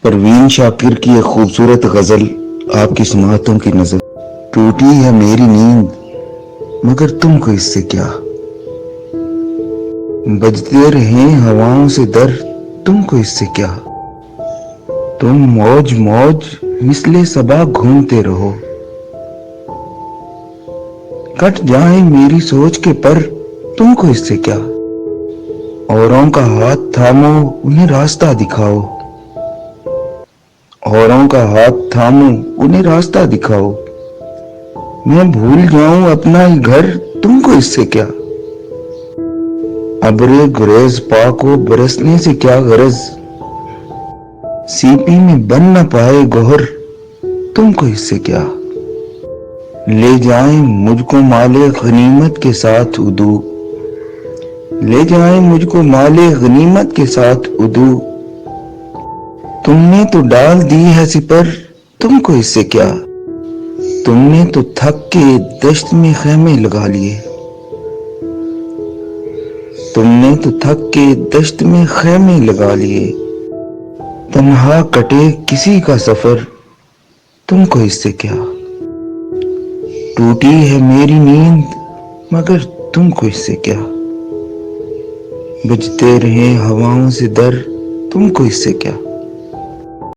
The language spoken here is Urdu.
پروین شاکر کی ایک خوبصورت غزل آپ کی سماعتوں کی نظر۔ ٹوٹی ہے میری نیند مگر تم کو اس سے کیا، بجتے رہیں ہواؤں سے در تم کو اس سے کیا، تم موج موج مثل صبا گھومتے رہو، کٹ جائیں میری سوچ کے پر تم کو اس سے کیا، اوروں کا ہاتھ تھامو انہیں راستہ دکھاؤ، اوروں کا ہاتھ تھامو انہیں راستہ دکھاؤ، میں بھول جاؤں اپنا ہی گھر تم کو اس سے کیا، ابرے گریز پاک و برسنے سے کیا غرض، سیپی میں بن نہ پائے گوہر تم کو اس سے کیا، لے جائیں مجھ کو مال غنیمت کے ساتھ ادو، لے جائیں مجھ کو مال غنیمت کے ساتھ ادو، تم نے تو ڈال دی ہے سپر تم کو اس سے کیا، تم نے تو تھک کے دشت میں خیمے لگا لیے، تم نے تو تھک کے دشت میں خیمے لگا لیے، تنہا کٹے کسی کا سفر تم کو اس سے کیا، ٹوٹی ہے میری نیند مگر تم کو اس سے کیا، بجتے رہیں ہواؤں سے در تم کو اس سے کیا۔